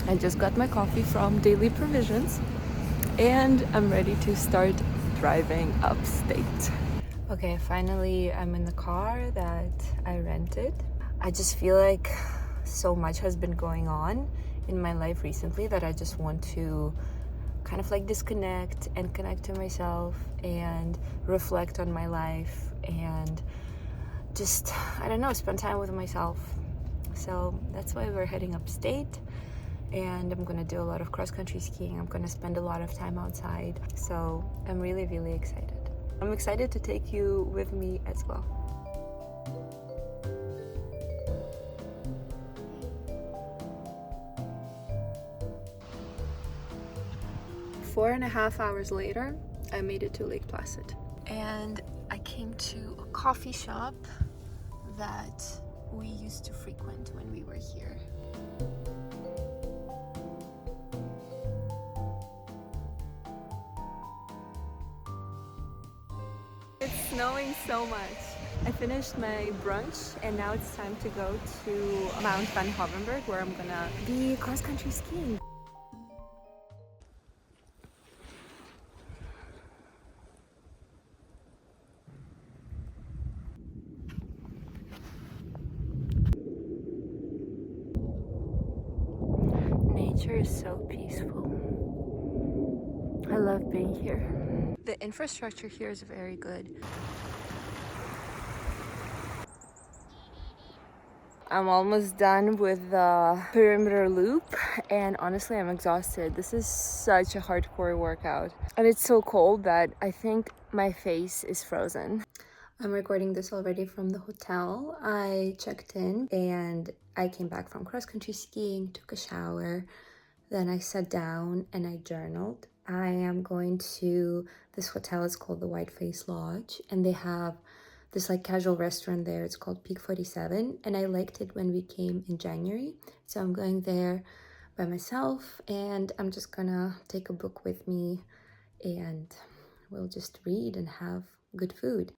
I just got my coffee from Daily Provisions and I'm ready to start driving upstate. Okay, finally I'm in the car that I rented. I just feel like so much has been going on in my life recently that I just want to kind of like disconnect and connect to myself and reflect on my life and just, I don't know, spend time with myself. So that's why we're heading upstate, and I'm gonna do a lot of cross-country skiing. I'm gonna spend a lot of time outside. So I'm really, really excited. I'm excited to take you with me as well. Four and a half hours later, I made it to Lake Placid. And I came to a coffee shop that we used to frequent when we were here. It's snowing so much. I finished my brunch and now it's time to go to Mount Van Hovenberg, where I'm gonna be cross-country skiing. Nature is so peaceful. I love being here. The infrastructure here is very good. I'm almost done with the perimeter loop and honestly I'm exhausted. This is such a hardcore workout and it's so cold that I think my face is frozen. I'm recording this already from the hotel. I checked in and I came back from cross-country skiing, took a shower, then I sat down and I journaled. I am going to this hotel. It's called the White Face Lodge and they have this like casual restaurant there. It's called Peak 47 and I liked it when we came in January. So I'm going there by myself and I'm just gonna take a book with me and we'll just read and have good food.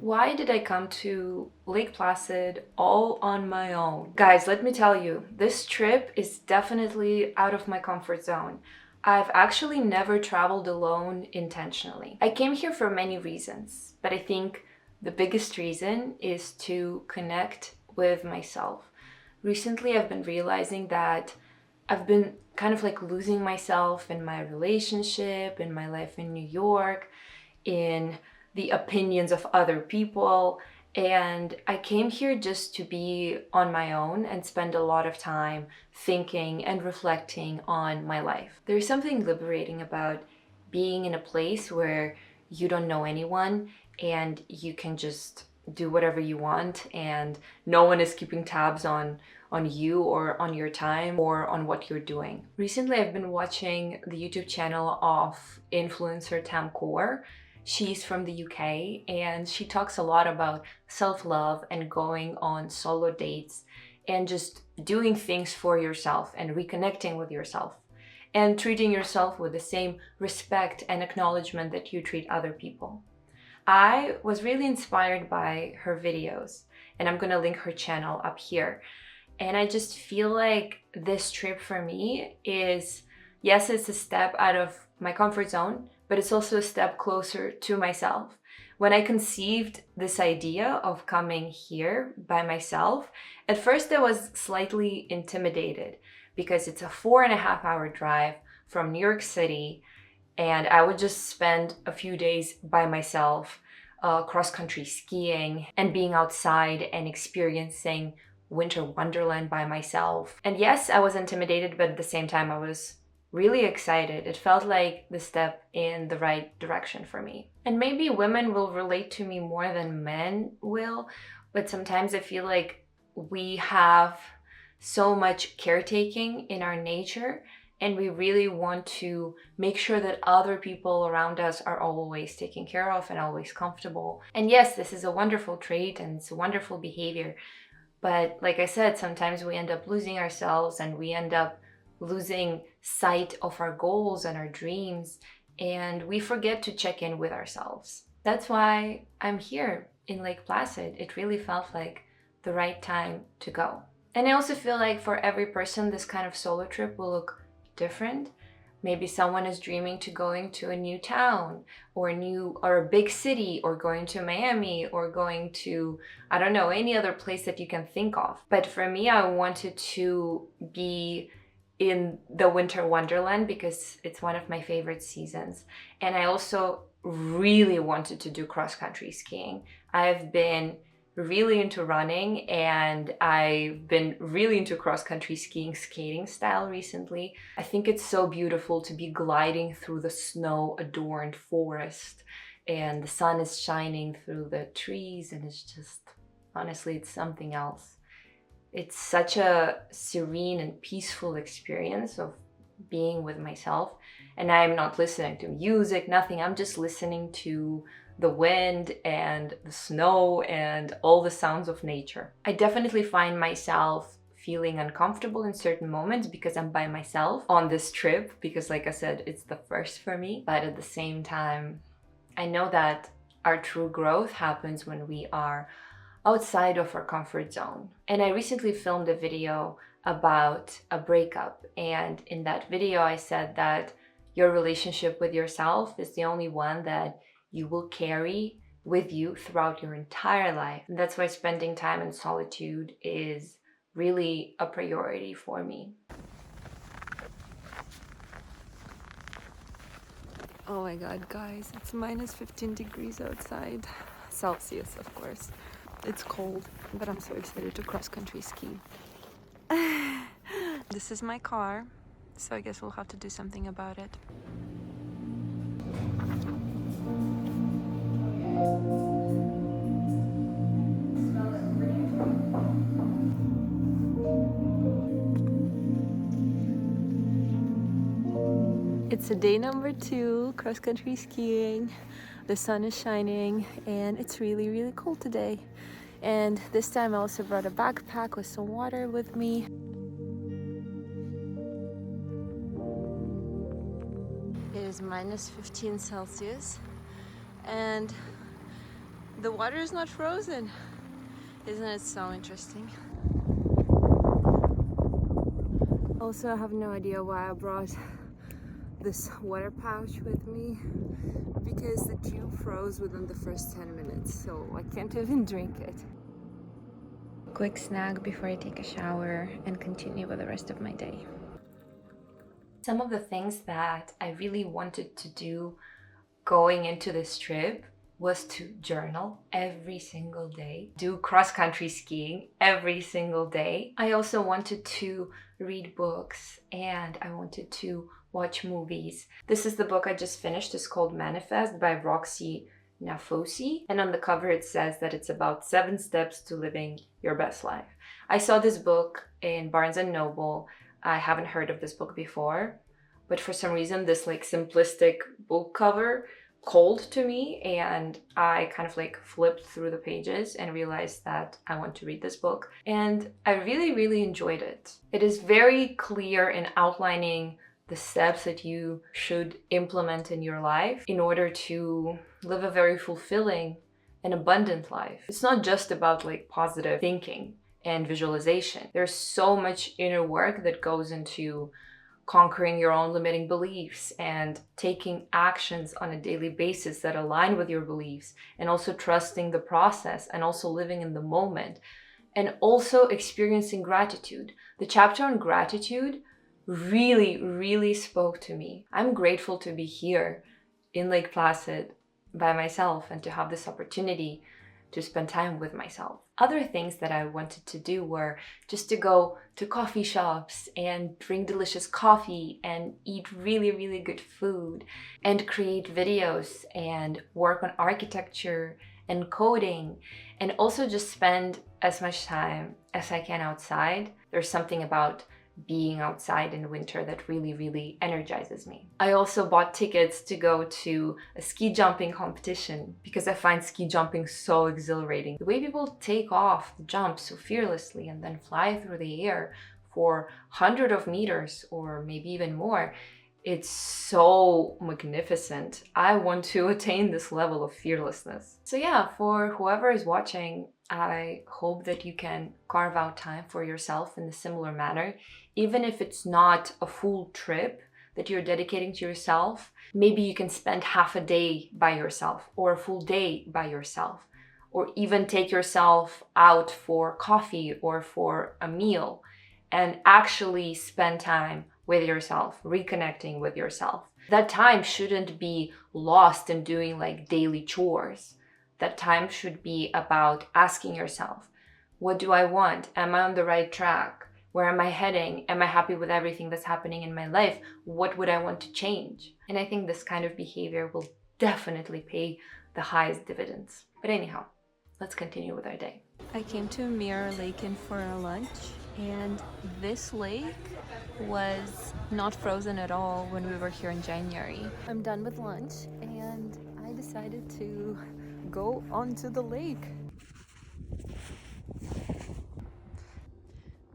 Why did I come to Lake Placid all on my own? Guys, let me tell you, this trip is definitely out of my comfort zone. I've actually never traveled alone intentionally. I came here for many reasons, but I think the biggest reason is to connect with myself. Recently, I've been realizing that I've been kind of like losing myself in my relationship, in my life in New York, in the opinions of other people, and I came here just to be on my own and spend a lot of time thinking and reflecting on my life. There's something liberating about being in a place where you don't know anyone and you can just do whatever you want and no one is keeping tabs on you or on your time or on what you're doing. Recently I've been watching the YouTube channel of influencer Tam Kaur. She's from the UK and she talks a lot about self-love and going on solo dates and just doing things for yourself and reconnecting with yourself and treating yourself with the same respect and acknowledgement that you treat other people. I was really inspired by her videos and I'm gonna link her channel up here. And I just feel like this trip for me is, yes, it's a step out of my comfort zone, but it's also a step closer to myself. When I conceived this idea of coming here by myself, at first I was slightly intimidated because it's a 4.5-hour drive from New York City and I would just spend a few days by myself, cross-country skiing and being outside and experiencing winter wonderland by myself. And yes, I was intimidated, but at the same time I was really excited. It felt like the step in the right direction for me. And maybe women will relate to me more than men will, but sometimes I feel like we have so much caretaking in our nature and we really want to make sure that other people around us are always taken care of and always comfortable. And yes, this is a wonderful trait and it's a wonderful behavior. But like I said, sometimes we end up losing ourselves and we end up losing sight of our goals and our dreams, and we forget to check in with ourselves. That's why I'm here in Lake Placid. It really felt like the right time to go. And I also feel like for every person, this kind of solo trip will look different. Maybe someone is dreaming to going to a new town or a big city, or going to Miami, or going to, I don't know, any other place that you can think of. But for me, I wanted to be in the winter wonderland because it's one of my favorite seasons. And I also really wanted to do cross-country skiing. I've been really into running, and I've been really into cross-country skiing skating style recently. I think it's so beautiful to be gliding through the snow-adorned forest, and the sun is shining through the trees, and it's just, honestly, it's something else. It's such a serene and peaceful experience of being with myself, and I'm not listening to music, nothing. I'm just listening to the wind and the snow and all the sounds of nature. I definitely find myself feeling uncomfortable in certain moments because I'm by myself on this trip, because like I said, it's the first for me. But at the same time, I know that our true growth happens when we are outside of our comfort zone. And I recently filmed a video about a breakup, and in that video I said that your relationship with yourself is the only one that you will carry with you throughout your entire life. And that's why spending time in solitude is really a priority for me. Oh my god, guys, it's minus 15 degrees outside. Celsius, of course. It's cold, but I'm so excited to cross-country ski. This is my car, so I guess we'll have to do something about it. It's a day number 2 cross-country skiing. The sun is shining and it's really, really cold today. And this time I also brought a backpack with some water with me. It is minus 15 Celsius and the water is not frozen. Isn't it so interesting? Also, I have no idea why I brought this water pouch with me, because the tube froze within the first 10 minutes, so I can't even drink it. Quick snack before I take a shower and continue with the rest of my day. Some of the things that I really wanted to do going into this trip was to journal every single day, do cross-country skiing every single day. I also wanted to read books and I wanted to watch movies. This is the book I just finished. It's called Manifest by Roxy Nafosi, and on the cover it says that it's about 7 steps to living your best life. I saw this book in Barnes and Noble. I haven't heard of this book before, but for some reason this like simplistic book cover called to me, and I kind of like flipped through the pages and realized that I want to read this book, and I really enjoyed it. It is very clear in outlining the steps that you should implement in your life in order to live a very fulfilling and abundant life. It's not just about like positive thinking and visualization. There's so much inner work that goes into conquering your own limiting beliefs and taking actions on a daily basis that align with your beliefs, and also trusting the process, and also living in the moment, and also experiencing gratitude. The chapter on gratitude really spoke to me. I'm grateful to be here in Lake Placid by myself and to have this opportunity to spend time with myself. Other things that I wanted to do were just to go to coffee shops and drink delicious coffee and eat really good food and create videos and work on architecture and coding, and also just spend as much time as I can outside. There's something about being outside in winter that really energizes me. I also bought tickets to go to a ski jumping competition because I find ski jumping so exhilarating. The way people take off the jump so fearlessly and then fly through the air for hundreds of meters or maybe even more, It's so magnificent. I want to attain this level of fearlessness. So yeah, for whoever is watching, I hope that you can carve out time for yourself in a similar manner, even if it's not a full trip that you're dedicating to yourself. Maybe you can spend half a day by yourself or a full day by yourself, or even take yourself out for coffee or for a meal and actually spend time with yourself, reconnecting with yourself. That time shouldn't be lost in doing like daily chores. That time should be about asking yourself, what do I want? Am I on the right track? Where am I heading? Am I happy with everything that's happening in my life? What would I want to change? And I think this kind of behavior will definitely pay the highest dividends. But anyhow, let's continue with our day. I came to Mirror Lake in for a lunch, and this lake was not frozen at all when we were here in January. I'm done with lunch and I decided to go onto the lake.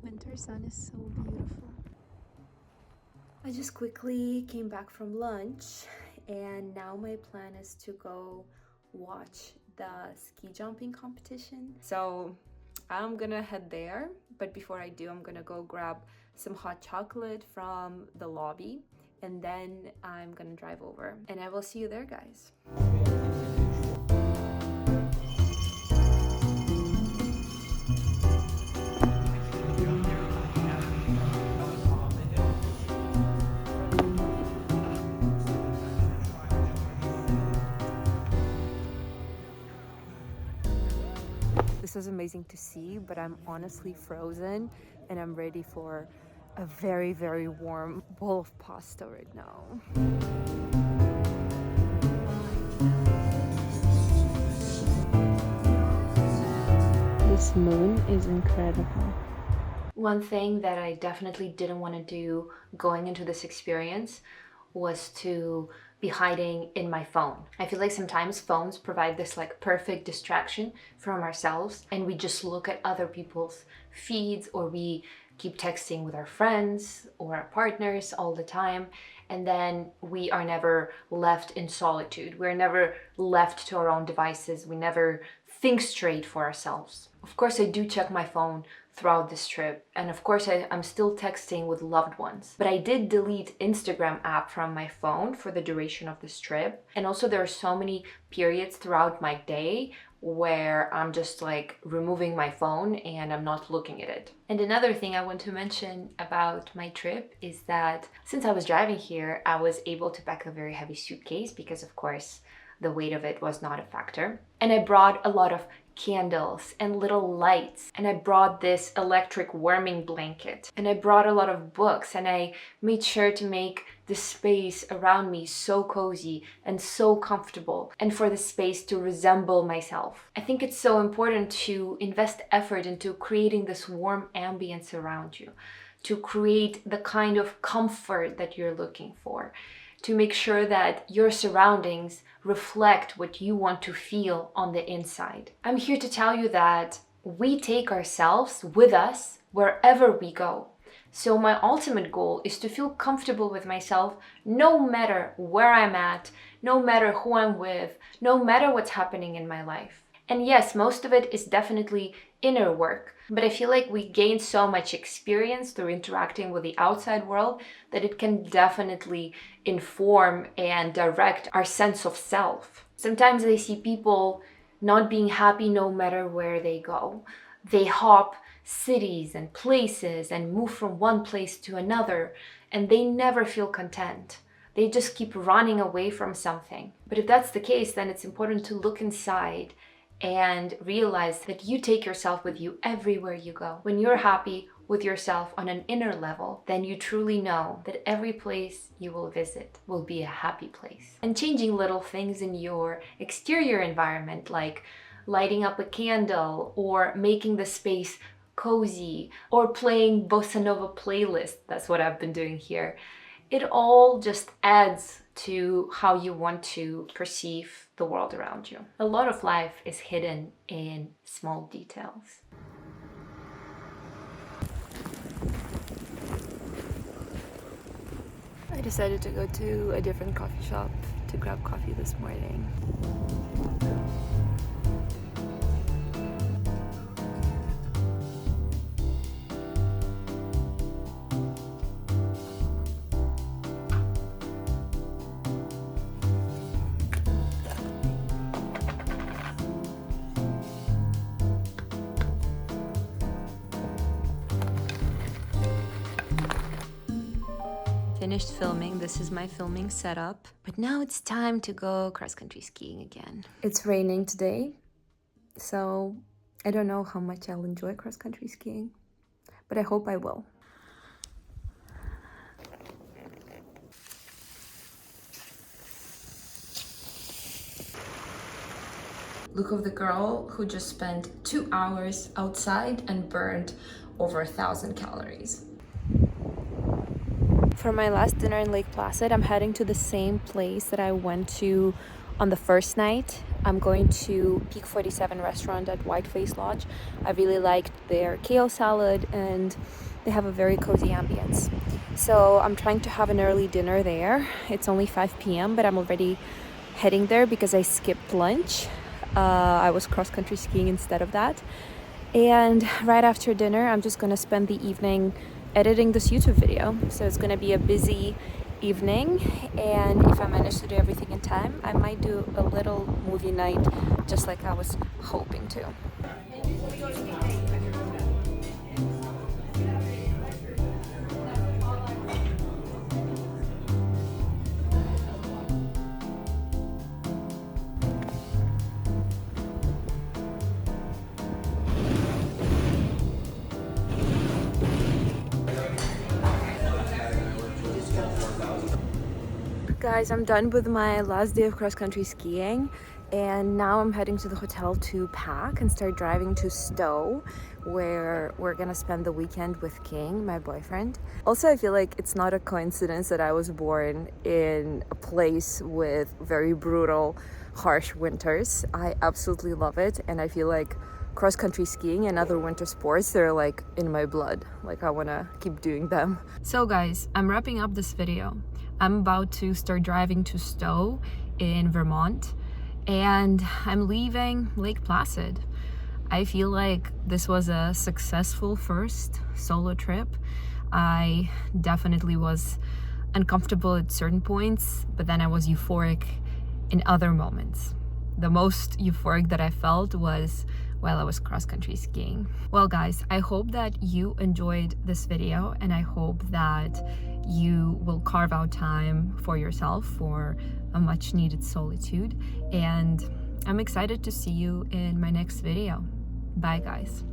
Winter sun is so beautiful. I just quickly came back from lunch and now my plan is to go watch the ski jumping competition. So I'm gonna head there, but before I do, I'm gonna go grab some hot chocolate from the lobby and then I'm gonna drive over and I will see you there, guys. This was amazing to see, but I'm honestly frozen and I'm ready for a very, very warm bowl of pasta right now. This moon is incredible. One thing that I definitely didn't want to do going into this experience was to be hiding in my phone. I feel like sometimes phones provide this like perfect distraction from ourselves and we just look at other people's feeds, or we keep texting with our friends or our partners all the time, and then we are never left in solitude. We're never left to our own devices. We never think straight for ourselves. Of course, I do check my phone throughout this trip, and of course I'm still texting with loved ones, but I did delete Instagram app from my phone for the duration of this trip. And also there are so many periods throughout my day where I'm just like removing my phone and I'm not looking at it. And another thing I want to mention about my trip is that since I was driving here, I was able to pack a very heavy suitcase because of course the weight of it was not a factor. And I brought a lot of candles and little lights, and I brought this electric warming blanket, and I brought a lot of books, and I made sure to make the space around me so cozy and so comfortable, and for the space to resemble myself. I think it's so important to invest effort into creating this warm ambience around you, to create the kind of comfort that you're looking for, to make sure that your surroundings reflect what you want to feel on the inside. I'm here to tell you that we take ourselves with us wherever we go. So my ultimate goal is to feel comfortable with myself no matter where I'm at, no matter who I'm with, no matter what's happening in my life. And yes, most of it is definitely inner work, but I feel like we gain so much experience through interacting with the outside world that it can definitely inform and direct our sense of self. Sometimes I see people not being happy no matter where they go. They hop cities and places and move from one place to another, and they never feel content. They just keep running away from something. But if that's the case, then it's important to look inside and realize that you take yourself with you everywhere you go. When you're happy with yourself on an inner level, then you truly know that every place you will visit will be a happy place. And changing little things in your exterior environment, like lighting up a candle or making the space cozy or playing bossa nova playlist, that's what I've been doing here. It all just adds to how you want to perceive the world around you. A lot of life is hidden in small details. I decided to go to a different coffee shop to grab coffee this morning. Finished filming. This is my filming setup. But now it's time to go cross-country skiing again. It's raining today, so I don't know how much I'll enjoy cross-country skiing, but I hope I will. Look of the girl who just spent 2 hours outside and burned over 1,000 calories. For my last dinner in Lake Placid, I'm heading to the same place that I went to on the first night. I'm going to Peak 47 restaurant at Whiteface Lodge. I really liked their kale salad and they have a very cozy ambience. So I'm trying to have an early dinner there. It's only 5 p.m. but I'm already heading there because I skipped lunch. I was cross-country skiing instead of that. And right after dinner, I'm just gonna spend the evening editing this YouTube video. So it's gonna be a busy evening, and if I manage to do everything in time, I might do a little movie night just like I was hoping to. Guys, I'm done with my last day of cross-country skiing, and now I'm heading to the hotel to pack and start driving to Stowe, where we're gonna spend the weekend with King, my boyfriend. Also, I feel like it's not a coincidence that I was born in a place with very brutal, harsh winters. I absolutely love it, and I feel like cross-country skiing and other winter sports, they're like in my blood. Like I wanna keep doing them. So guys, I'm wrapping up this video. I'm about to start driving to Stowe in Vermont, and I'm leaving Lake Placid. I feel like this was a successful first solo trip. I definitely was uncomfortable at certain points, but then I was euphoric in other moments. The most euphoric that I felt was while I was cross-country skiing. Well guys, I hope that you enjoyed this video, and I hope that you will carve out time for yourself for a much needed solitude, and I'm excited to see you in my next video. Bye guys.